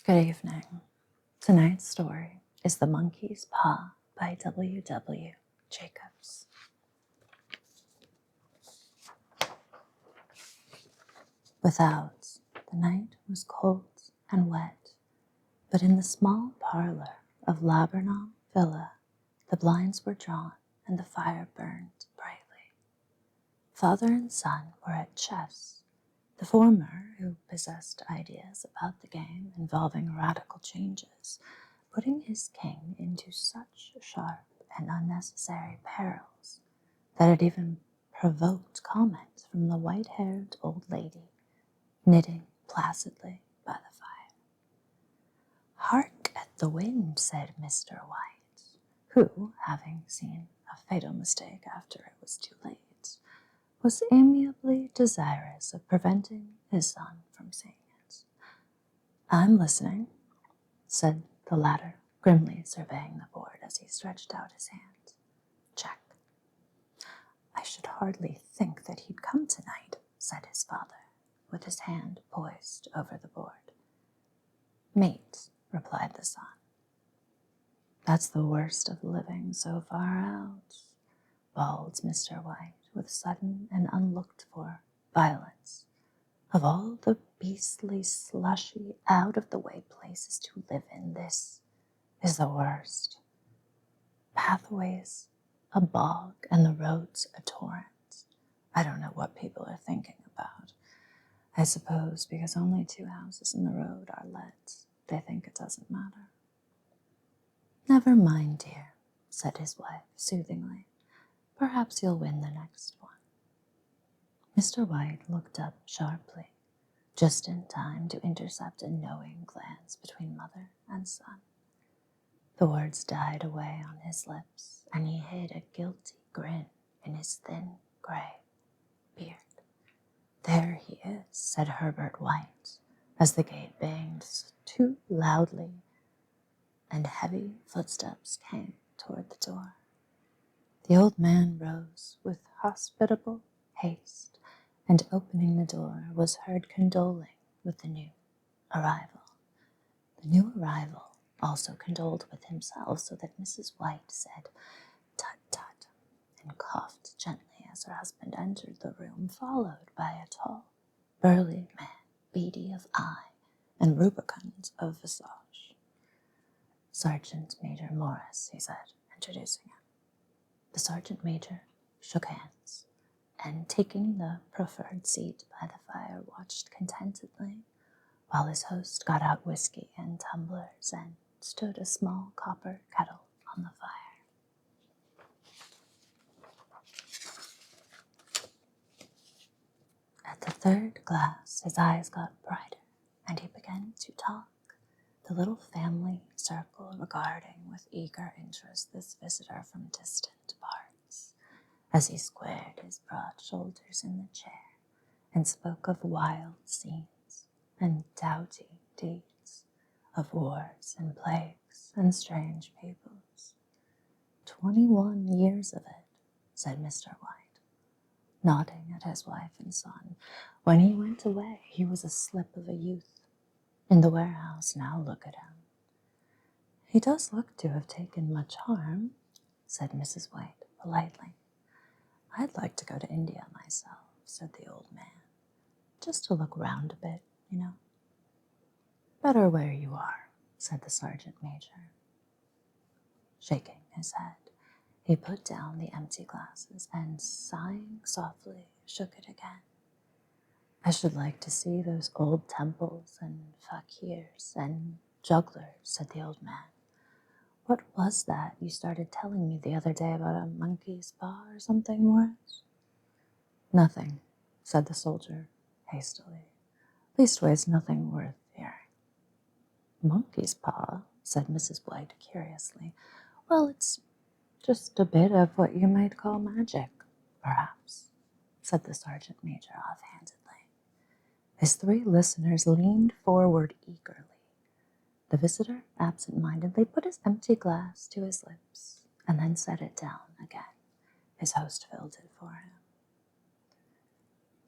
Good evening. Tonight's story is The Monkey's Paw by W. W. Jacobs. Without, the night was cold and wet, but in the small parlor of Laburnum Villa, the blinds were drawn and the fire burned brightly. Father and son were at chess, the former, who possessed ideas about the game involving radical changes, putting his king into such sharp and unnecessary perils that it even provoked comment from the white-haired old lady knitting placidly by the fire. "Hark at the wind," said Mr. White, who, having seen a fatal mistake after it was too late, was amiably desirous of preventing his son from seeing it. "I'm listening," said the latter, grimly surveying the board as he stretched out his hand. "Check." "I should hardly think that he'd come tonight," said his father, with his hand poised over the board. "Mate," replied the son. "That's the worst of living so far out," bawled Mr. White with sudden and unlooked-for violence. "Of all the beastly, slushy, out-of-the-way places to live in, this is the worst. Pathways, a bog, and the roads a torrent. I don't know what people are thinking about. I suppose because only 2 houses in the road are let, they think it doesn't matter." "Never mind, dear," said his wife soothingly. "Perhaps you'll win the next one." Mr. White looked up sharply, just in time to intercept a knowing glance between mother and son. The words died away on his lips, and he hid a guilty grin in his thin gray beard. "There he is," said Herbert White, as the gate banged too loudly and heavy footsteps came toward the door. The old man rose with hospitable haste, and opening the door was heard condoling with the new arrival. The new arrival also condoled with himself, so that Mrs. White said, "Tut, tut," and coughed gently as her husband entered the room, followed by a tall, burly man, beady of eye and rubicund of visage. "Sergeant Major Morris," he said, introducing him. The sergeant major shook hands, and taking the preferred seat by the fire, watched contentedly while his host got out whiskey and tumblers and stood a small copper kettle on the fire. At the third glass, his eyes got brighter, and he began to talk, the little family circle regarding with eager interest this visitor from distant parts, as he squared his broad shoulders in the chair and spoke of wild scenes and doughty deeds, of wars and plagues and strange peoples. 21 years of it," said Mr. White, nodding at his wife and son. "When he went away, he was a slip of a youth. In the warehouse now, look at him." "He does look to have taken much harm," said Mrs. White politely. "I'd like to go to India myself," said the old man, "just to look round a bit, you know." "Better where you are," said the sergeant major. Shaking his head, he put down the empty glasses and, sighing softly, shook it again. "I should like to see those old temples and fakirs and jugglers," said the old man. "What was that you started telling me the other day about a monkey's paw or something, Morris?" "Nothing," said the soldier hastily. "Leastways, nothing worth hearing." "Monkey's paw?" said Mrs. White curiously. "Well, it's just a bit of what you might call magic, perhaps," said the sergeant major offhandedly. His 3 listeners leaned forward eagerly. The visitor absent-mindedly put his empty glass to his lips and then set it down again. His host filled it for him.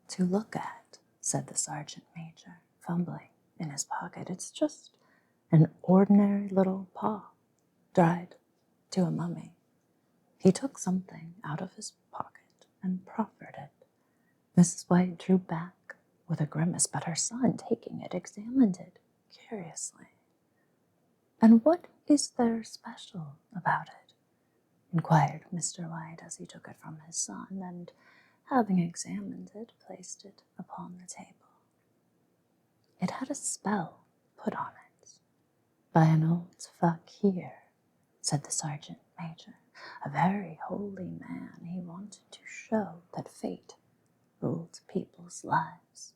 "To look at," said the sergeant major, fumbling in his pocket. "It's just an ordinary little paw, dried to a mummy. He took something out of his pocket and proffered it. Mrs. White drew back with a grimace, but her son, taking it, examined it curiously. "And what is there special about it?" inquired Mr. White as he took it from his son, and, having examined it, placed it upon the table. It had a spell put on it by an old fakir, said the sergeant major, a very holy man. He wanted to show that fate ruled people's lives,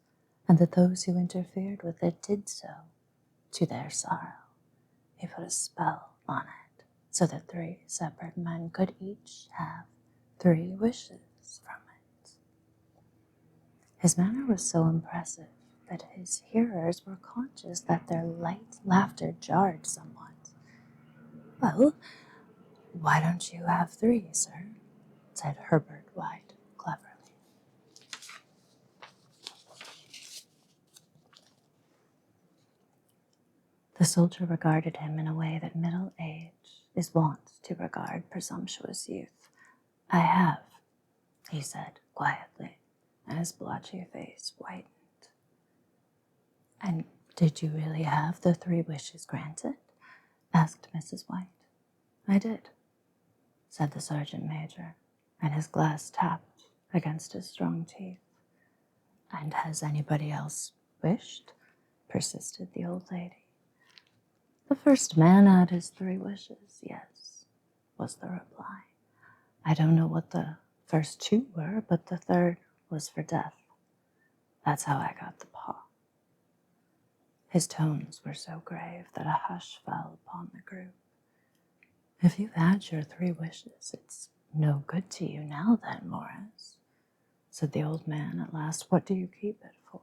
and that those who interfered with it did so to their sorrow. He put a spell on it so that 3 separate men could each have 3 wishes from it. His manner was so impressive that his hearers were conscious that their light laughter jarred somewhat. "Well, why don't you have 3, sir?" said Herbert White cleverly. The soldier regarded him in a way that middle age is wont to regard presumptuous youth. "I have," he said quietly, and his blotchy face whitened. "And did you really have the 3 wishes granted?" asked Mrs. White. "I did," said the sergeant major, and his glass tapped against his strong teeth. "And has anybody else wished?" persisted the old lady. "The first man had his 3 wishes, yes," was the reply. "I don't know what the first 2 were, but the 3rd was for death. That's how I got the paw." His tones were so grave that a hush fell upon the group. "If you've had your 3 wishes, it's no good to you now then, Morris," said the old man at last. "What do you keep it for?"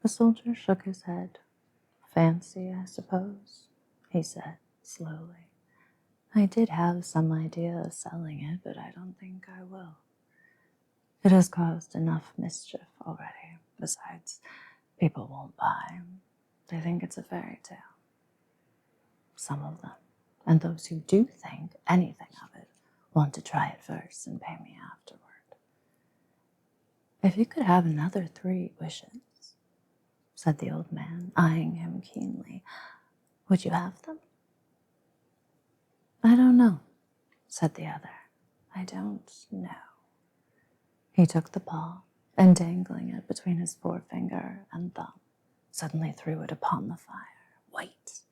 The soldier shook his head. "Fancy, I suppose," he said slowly. "I did have some idea of selling it, but I don't think I will. It has caused enough mischief already. Besides, people won't buy. They think it's a fairy tale. Some of them, and those who do think anything of it, want to try it first and pay me afterward. If you could have another 3 wishes," said the old man, eyeing him keenly, "would you have them?" "I don't know," said the other. "I don't know." He took the paw, and dangling it between his forefinger and thumb, suddenly threw it upon the fire. White,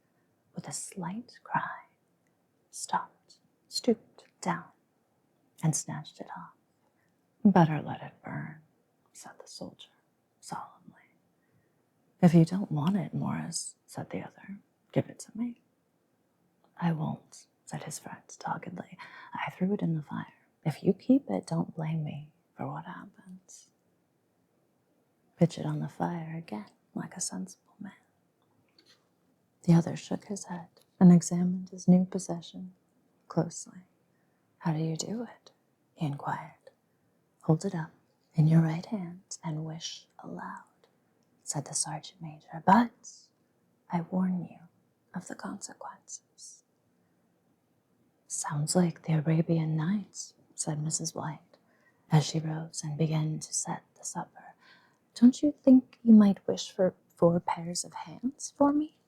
with a slight cry, stopped, stooped down, and snatched it off. "Better let it burn," said the soldier solemnly. "If you don't want it, Morris," said the other, "give it to me." "I won't," said his friend doggedly. "I threw it in the fire. If you keep it, don't blame me for what happens. Pitch it on the fire again, like a sensible man." The other shook his head and examined his new possession closely. "How do you do it?" he inquired. "Hold it up in your right hand and wish aloud," said the sergeant major. "But I warn you of the consequences." "Sounds like the Arabian Nights," said Mrs. White, as she rose and began to set the supper. "Don't you think you might wish for 4 pairs of hands for me?"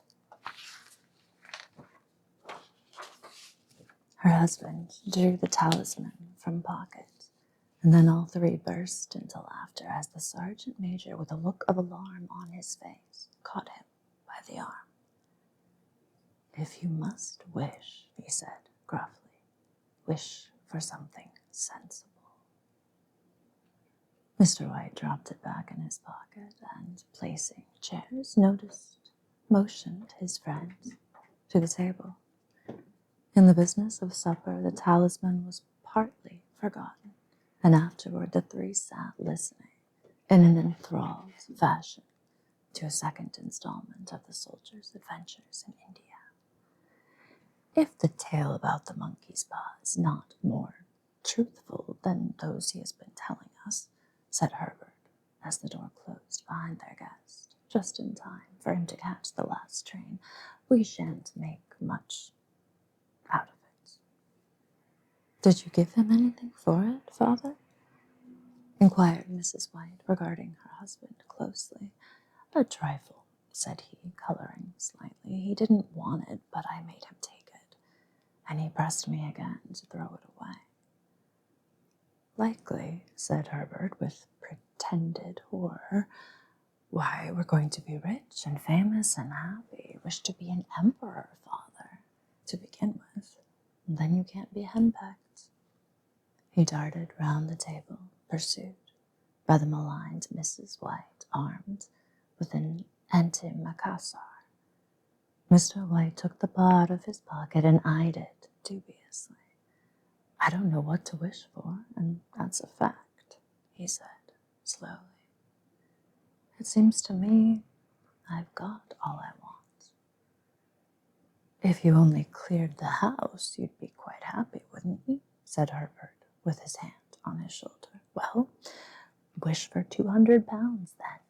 Her husband drew the talisman from pocket, and then all 3 burst into laughter as the sergeant major, with a look of alarm on his face, caught him by the arm. "If you must wish," he said gruffly, "wish for something sensible." Mr. White dropped it back in his pocket and, placing chairs, motioned his friend to the table. In the business of supper, the talisman was partly forgotten, and afterward the 3 sat listening in an enthralled fashion to a second installment of the soldier's adventures in India. "If the tale about the monkey's paw is not more truthful than those he has been telling us," said Herbert, as the door closed behind their guest, just in time for him to catch the last train. We shan't make much out of it. Did you give him anything for it, Father? Inquired Mrs. White, regarding her husband closely. A trifle, said he, coloring slightly. He didn't want it, but I made him take it, and he pressed me again to throw it away. Likely, said Herbert, with pretended horror. Why, we're going to be rich and famous and happy. Wish to be an emperor, Father, to begin with. And then you can't be henpecked. He darted round the table, pursued by the maligned Mrs. White, armed with an antimacassar. Mr. White took the paw out of his pocket and eyed it dubiously. I don't know what to wish for, and that's a fact, he said slowly. It seems to me I've got all I want. If you only cleared the house, you'd be quite happy, wouldn't you? Said Herbert, with his hand on his shoulder. Well, wish for 200 pounds, then.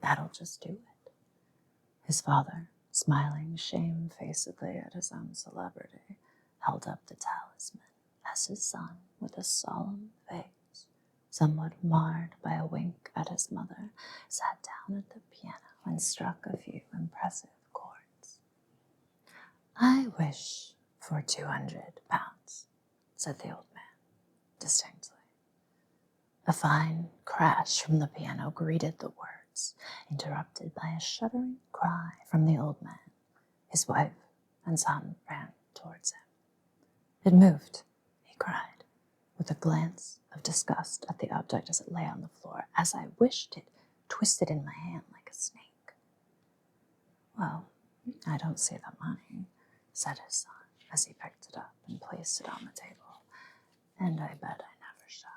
That'll just do it. His father, smiling shamefacedly at his own celebrity, held up the talisman as his son, with a solemn face, somewhat marred by a wink at his mother, sat down at the piano and struck a few impressive chords. I wish for 200 pounds, said the old man, distinctly. A fine crash from the piano greeted the words, interrupted by a shuddering cry from the old man. His wife and son ran towards him. It moved, he cried, with a glance of disgust at the object as it lay on the floor, as I wished it twisted in my hand like a snake. Well, I don't see the money, said his son, as he picked it up and placed it on the table, and I bet I never shall.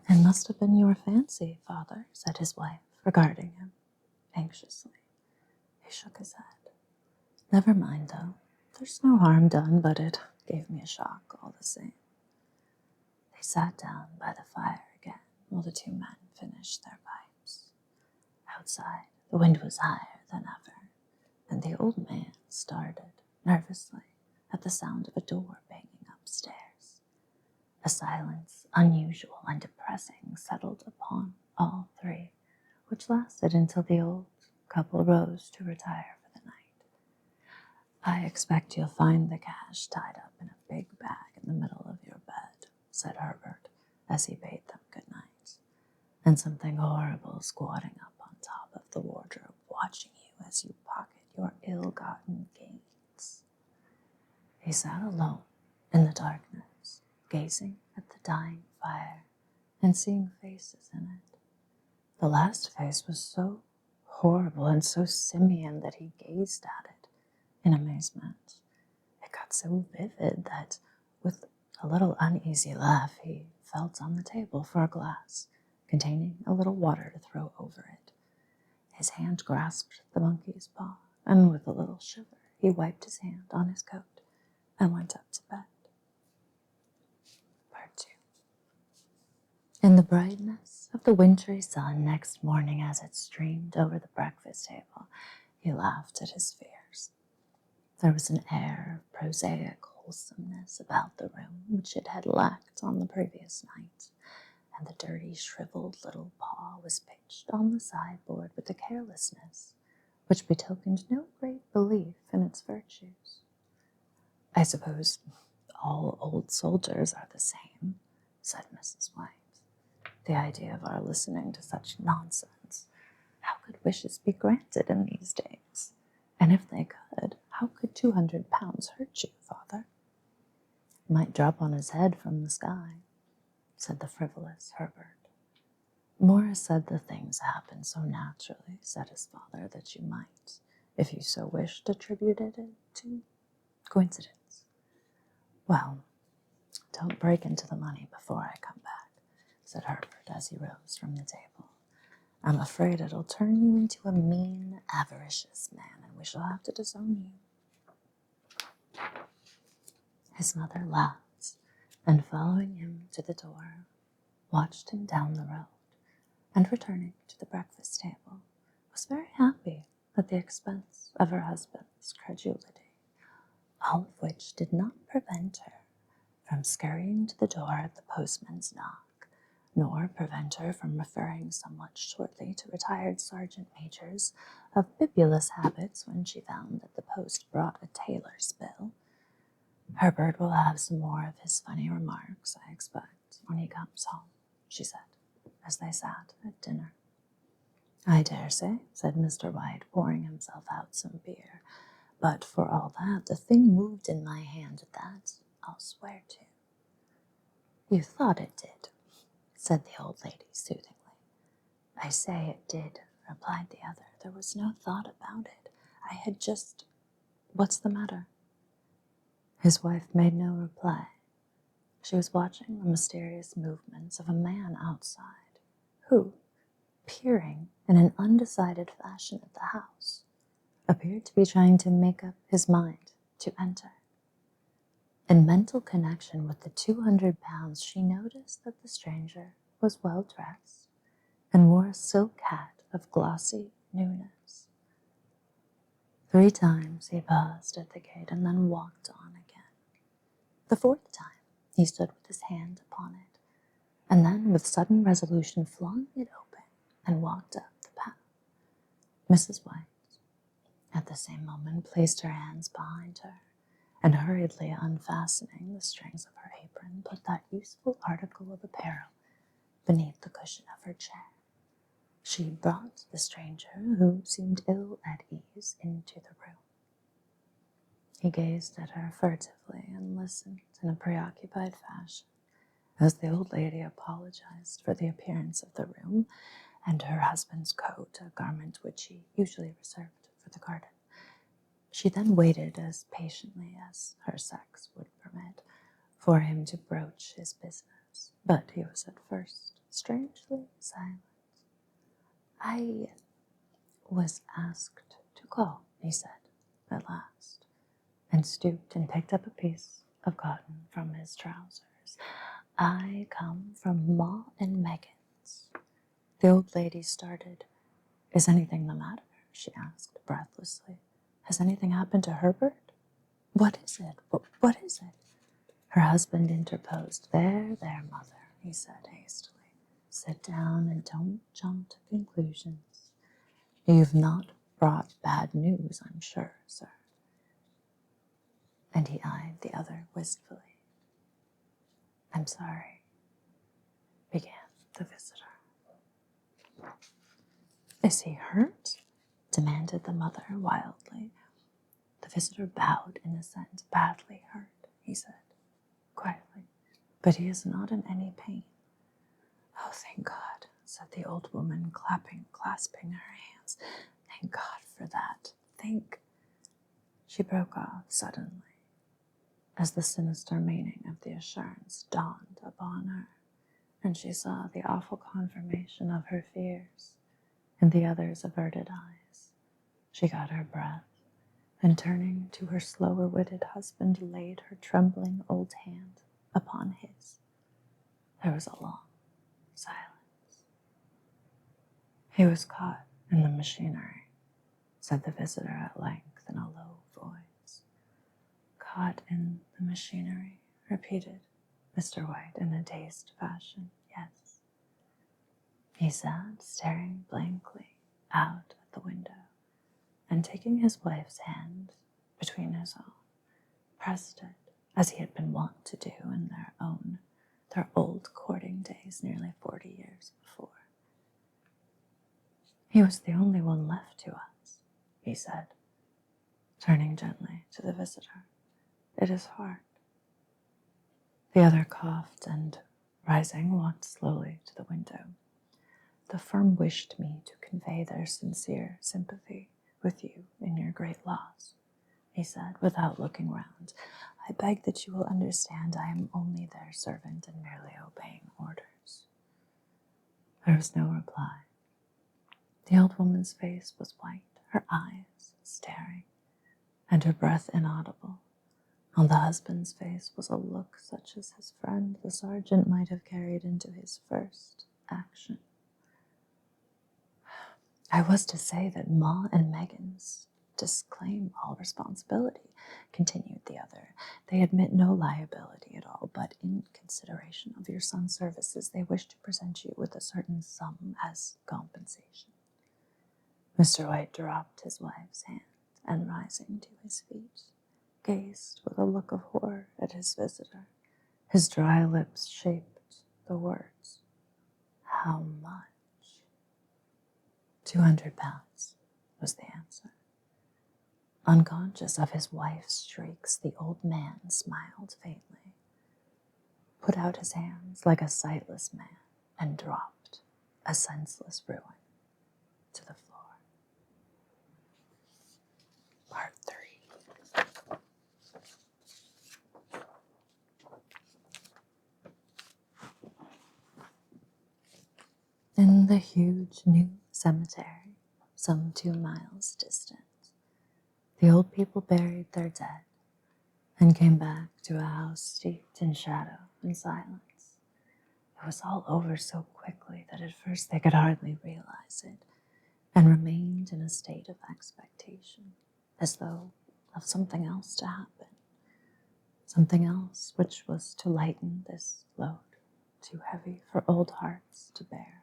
It must have been your fancy, Father, said his wife, regarding him anxiously. He shook his head. Never mind, though. There's no harm done, but it gave me a shock all the same. They sat down by the fire again while the two men finished their pipes. Outside, the wind was higher than ever, and the old man started nervously at the sound of a door banging upstairs. A silence unusual and depressing settled upon all three, which lasted until the old couple rose to retire for the night. I expect you'll find the cash tied up in a big bag in the middle of your bed, said Herbert, as he bade them good night, and something horrible squatting up on top of the wardrobe, watching you as you pocket your ill-gotten gains. He sat alone in the darkness, gazing at the dying fire and seeing faces in it. The last face was so horrible and so simian that he gazed at it in amazement. It got so vivid that, with a little uneasy laugh, he felt on the table for a glass containing a little water to throw over it. His hand grasped the monkey's paw, and with a little shiver, he wiped his hand on his coat and went up to bed. Part 2. In the brightness of the wintry sun next morning, as it streamed over the breakfast table, he laughed at his fears. There was an air of prosaic wholesomeness about the room which it had lacked on the previous night, and the dirty, shriveled little paw was pitched on the sideboard with a carelessness which betokened no great belief in its virtues. I suppose all old soldiers are the same, said Mrs. White. The idea of our listening to such nonsense. How could wishes be granted in these days? And if they could, how could 200 pounds hurt you, Father? It might drop on his head from the sky, said the frivolous Herbert. Morris said the things happen so naturally, said his father, that you might, if you so wished, attribute it to coincidence. Well, don't break into the money before I come back, said Herbert as he rose from the table. I'm afraid it'll turn you into a mean, avaricious man, and we shall have to disown you. His mother laughed, and following him to the door, watched him down the road, and returning to the breakfast table, was very happy at the expense of her husband's credulity, all of which did not prevent her from scurrying to the door at the postman's knock, nor prevent her from referring somewhat shortly to retired sergeant majors of bibulous habits when she found that the post brought a tailor's bill. "Herbert will have some more of his funny remarks, I expect, when he comes home," she said, as they sat at dinner. "I dare say," said Mr. White, pouring himself out some beer. "But for all that, the thing moved in my hand, that I'll swear to." "You thought it did," said the old lady soothingly. "I say it did," replied the other. "There was no thought about it. I had just— What's the matter?" His wife made no reply. She was watching the mysterious movements of a man outside, who, peering in an undecided fashion at the house, appeared to be trying to make up his mind to enter. In mental connection with the 200 pounds, she noticed that the stranger was well dressed and wore a silk hat of glossy newness. 3 times he paused at the gate and then walked on again. The 4th time he stood with his hand upon it, and then with sudden resolution flung it open and walked up the path. Mrs. White, at the same moment, placed her hands behind her, and hurriedly unfastening the strings of her apron, put that useful article of apparel beneath the cushion of her chair. She brought the stranger, who seemed ill at ease, into the room. He gazed at her furtively and listened in a preoccupied fashion as the old lady apologized for the appearance of the room and her husband's coat, a garment which he usually reserved for the garden. She then waited as patiently as her sex would permit for him to broach his business, but he was at first strangely silent. "I was asked to call," he said at last, and stooped and picked up a piece of cotton from his trousers. "I come from Ma and Megan's." The old lady started. "Is anything the matter?" she asked breathlessly. "Has anything happened to Herbert?" "What is it? What is it?" Her husband interposed. There, mother," he said hastily. "Sit down and don't jump to conclusions. You've not brought bad news, I'm sure, sir." And he eyed the other wistfully. "I'm sorry," began the visitor. "Is he hurt?" demanded the mother wildly. The visitor bowed in assent. "Badly hurt," he said quietly, "but he is not in any pain." "Oh, thank God," said the old woman, clasping her hands. "Thank God for that. She broke off suddenly as the sinister meaning of the assurance dawned upon her, and she saw the awful confirmation of her fears in the other's averted eyes. She got her breath, and turning to her slower-witted husband, laid her trembling old hand upon his. There was a long silence. "He was caught in the machinery," said the visitor at length in a low voice. "Caught in the machinery," repeated Mr. White in a dazed fashion. "Yes." He sat staring blankly out at the window, and taking his wife's hand between his own, pressed it as he had been wont to do in their old courting days nearly 40 years before. "He was the only one left to us," he said, turning gently to the visitor. "It is hard." The other coughed and, rising, walked slowly to the window. "The firm wished me to convey their sincere sympathy with you in your great loss," he said, without looking round. "I beg that you will understand I am only their servant and merely obeying orders." There was no reply. The old woman's face was white, her eyes staring, and her breath inaudible. On the husband's face was a look such as his friend the sergeant might have carried into his first action. I was to say that Ma and Megan's disclaim all responsibility, continued the other. They admit no liability at all, but in consideration of your son's services, they wish to present you with a certain sum as compensation. Mr. White dropped his wife's hand and, rising to his feet, gazed with a look of horror at his visitor. His dry lips shaped the words, "How much?" £200 was the answer. Unconscious of his wife's shrieks, the old man smiled faintly, put out his hands like a sightless man, and dropped, a senseless ruin, to the floor. Part 3. In the huge new cemetery, some 2 miles distant, the old people buried their dead and came back to a house steeped in shadow and silence. It was all over so quickly that at first they could hardly realize it, and remained in a state of expectation, as though of something else to happen, something else which was to lighten this load, too heavy for old hearts to bear.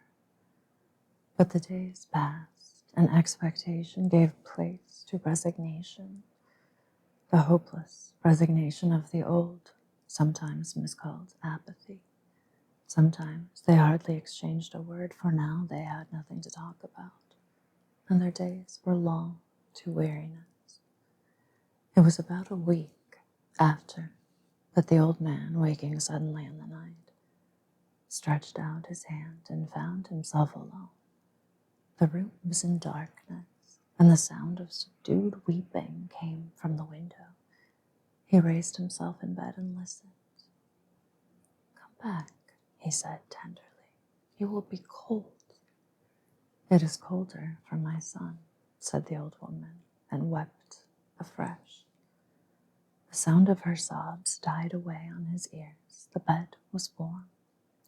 But the days passed, and expectation gave place to resignation, the hopeless resignation of the old, sometimes miscalled apathy. Sometimes they hardly exchanged a word, for now they had nothing to talk about, and their days were long to weariness. It was about a week after that the old man, waking suddenly in the night, stretched out his hand and found himself alone. The room was in darkness, and the sound of subdued weeping came from the window. He raised himself in bed and listened. "Come back," he said tenderly. "You will be cold." "It is colder for my son," said the old woman, and wept afresh. The sound of her sobs died away on his ears. The bed was warm,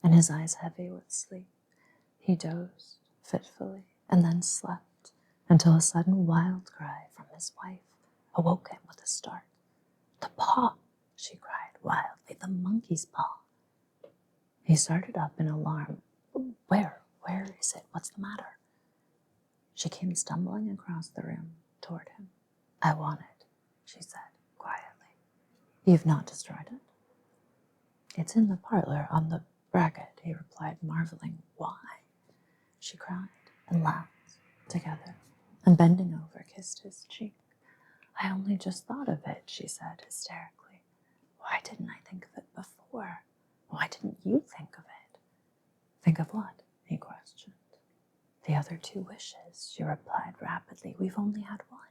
and his eyes heavy with sleep. He dozed fitfully, and then slept until a sudden wild cry from his wife awoke him with a start. "The paw!" she cried wildly. "The monkey's paw!" He started up in alarm. Where is it? What's the matter?" She came stumbling across the room toward him. "I want it," she said quietly. "You've not destroyed it?" "It's in the parlor on the bracket," he replied, marveling. "Why?" She cried and laughed together, and bending over, kissed his cheek. "I only just thought of it," she said hysterically. "Why didn't I think of it before? Why didn't you think of it?" "Think of what?" he questioned. "The other 2 wishes," she replied rapidly. "We've only had 1.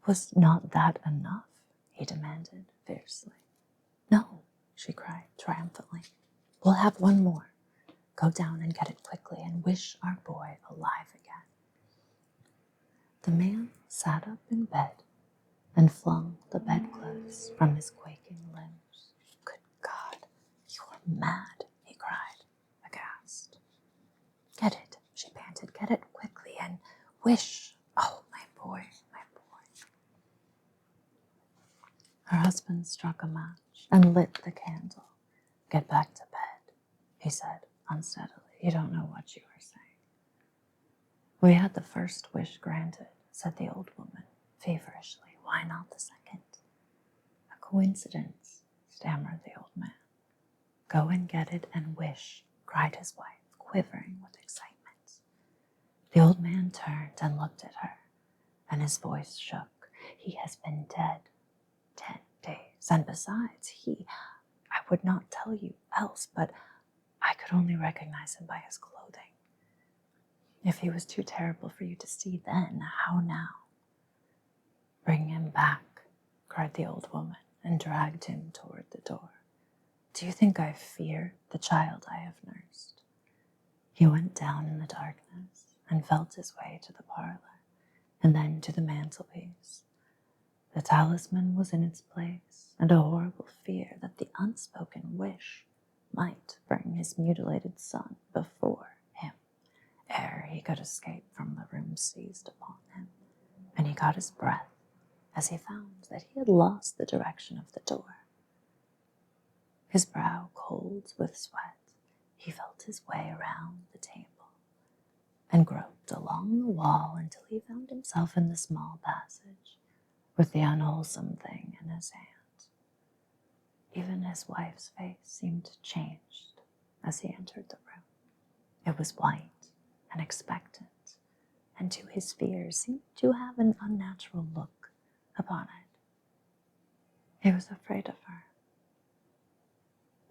"Was not that enough?" he demanded fiercely. "No," she cried triumphantly. "We'll have 1 more. Go down and get it quickly, and wish our boy alive again." The man sat up in bed and flung the bedclothes from his quaking limbs. "Good God, you are mad," he cried, aghast. "Get it," she panted. "Get it quickly and wish. Oh, my boy, my boy." Her husband struck a match and lit the candle. "Get back to bed," he said unsteadily. "You don't know what you are saying." "We had the first wish granted," said the old woman feverishly. "Why not the second?" "A coincidence," stammered the old man. "Go and get it and wish," cried his wife, quivering with excitement. The old man turned and looked at her, and his voice shook. "He has been dead 10 days, and besides, I would not tell you else, but I could only recognize him by his clothing. If he was too terrible for you to see then, how now?" "Bring him back," cried the old woman, and dragged him toward the door. "Do you think I fear the child I have nursed?" He went down in the darkness and felt his way to the parlor, and then to the mantelpiece. The talisman was in its place, and a horrible fear that the unspoken wish might bring his mutilated son before him ere he could escape from the room seized upon him, and he caught his breath as he found that he had lost the direction of the door. His brow cold with sweat, he felt his way around the table and groped along the wall until he found himself in the small passage with the unwholesome thing in his hand. Even his wife's face seemed changed as he entered the room. It was white and expectant, and to his fears seemed to have an unnatural look upon it. He was afraid of her.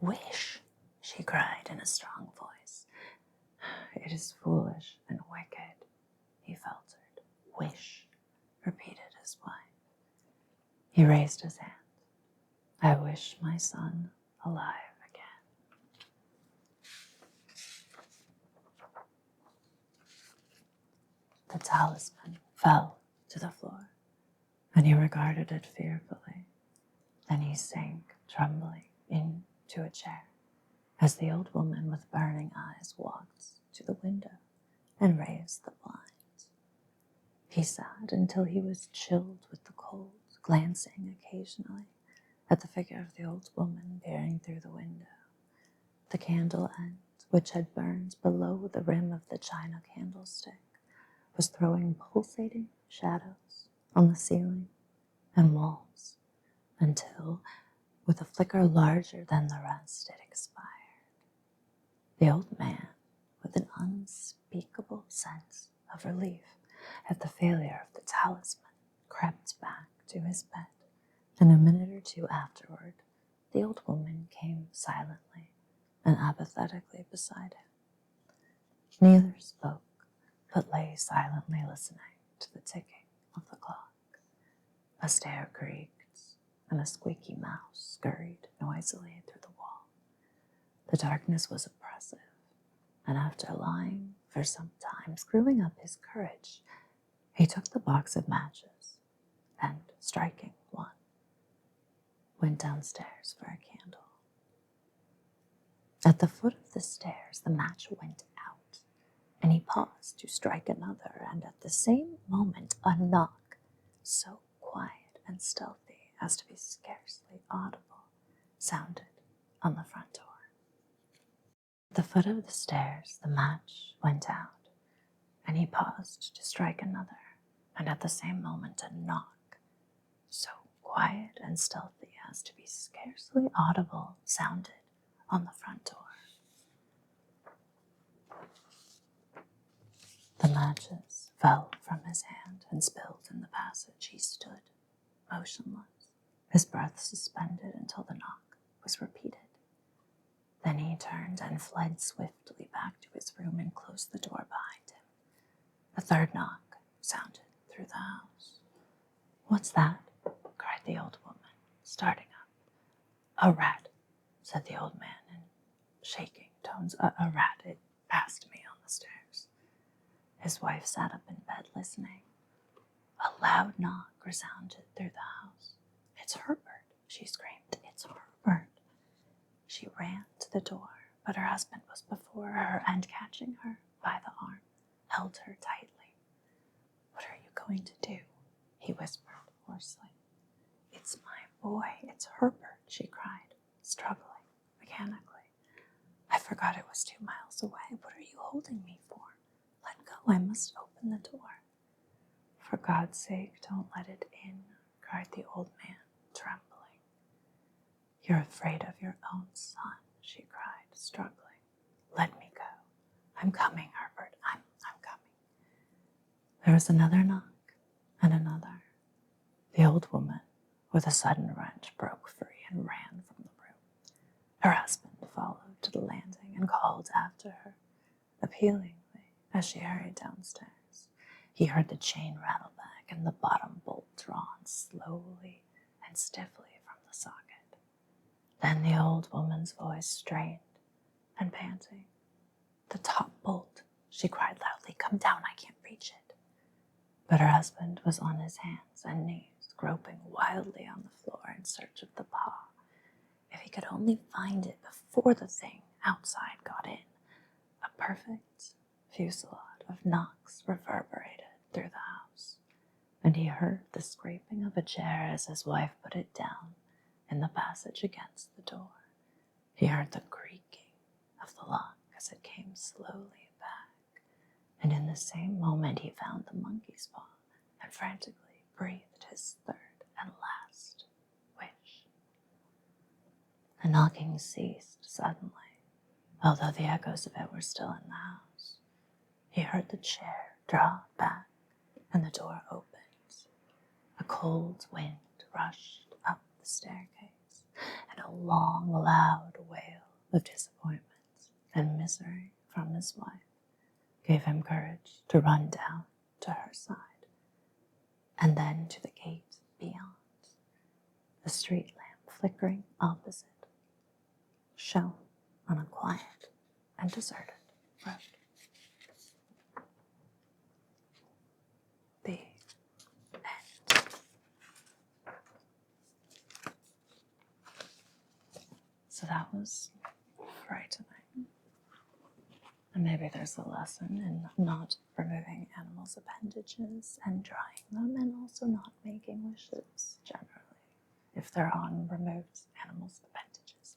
"Wish," she cried in a strong voice. "It is foolish and wicked," he faltered. "Wish," repeated his wife. He raised his hand. "I wish my son alive again." The talisman fell to the floor, and he regarded it fearfully. Then he sank, trembling, into a chair as the old woman with burning eyes walked to the window and raised the blinds. He sat until he was chilled with the cold, glancing occasionally at the figure of the old woman peering through the window. The candle end, which had burned below the rim of the china candlestick, was throwing pulsating shadows on the ceiling and walls until, with a flicker larger than the rest, it expired. The old man, with an unspeakable sense of relief at the failure of the talisman, crept back to his bed, and a minute or two afterward, the old woman came silently and apathetically beside him. Neither spoke, but lay silently listening to the ticking of the clock. A stair creaked, and a squeaky mouse scurried noisily through the wall. The darkness was oppressive, and after lying for some time, screwing up his courage, he took the box of matches and, striking one, went downstairs for a candle. At the foot of the stairs, the match went out, and he paused to strike another, and at the same moment a knock, so quiet and stealthy as to be scarcely audible, sounded on the front door. At the foot of the stairs, the match went out, and he paused to strike another, and at the same moment a knock, so quiet and stealthy as to be scarcely audible, sounded on the front door. The matches fell from his hand and spilled in the passage. He stood motionless, his breath suspended until the knock was repeated. Then he turned and fled swiftly back to his room and closed the door behind him. A third knock sounded through the house. "What's that?" cried the old woman, starting up. "A rat," said the old man in shaking tones. A rat. It passed me on the stairs." His wife sat up in bed listening. A loud knock resounded through the house. "It's Herbert," she screamed. "It's Herbert." She ran to the door, but her husband was before her and, catching her by the arm, held her tightly. "What are you going to do?" he whispered hoarsely. "It's my boy. It's Herbert," she cried, struggling mechanically. "I forgot it was 2 miles away. What are you holding me for? Let go. I must open the door." "For God's sake, don't let it in," cried the old man, trembling. "You're afraid of your own son," she cried, struggling. "Let me go. I'm coming, Herbert. I'm coming." There was another knock and another. The old woman, with a sudden wrench, broke free and ran from the room. Her husband followed to the landing and called after her, appealingly, as she hurried downstairs. He heard the chain rattle back and the bottom bolt drawn slowly and stiffly from the socket. Then the old woman's voice, strained and panting. "The top bolt," she cried loudly. "Come down, I can't reach it." But her husband was on his hands and knees, groping wildly on the floor in search of the paw. If he could only find it before the thing outside got in. A perfect fusillade of knocks reverberated through the house, and he heard the scraping of a chair as his wife put it down in the passage against the door. He heard the creaking of the lock as it came slowly back, and in the same moment he found the monkey's paw and frantically breathed his third and last wish. The knocking ceased suddenly, although the echoes of it were still in the house. He heard the chair draw back and the door opened. A cold wind rushed up the staircase, and a long, loud wail of disappointment and misery from his wife gave him courage to run down to her side, and then to the gate beyond. The street lamp flickering opposite shone on a quiet and deserted road. The end. So that was frightening. And maybe there's a lesson in not removing animals' appendages and drying them, and also not making wishes generally if they're on removed animals' appendages.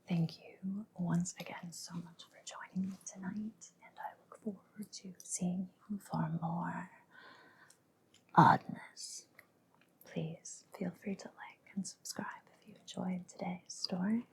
Thank you once again so much for joining me tonight, and I look forward to seeing you for more oddness. Please feel free to like and subscribe if you enjoyed today's story.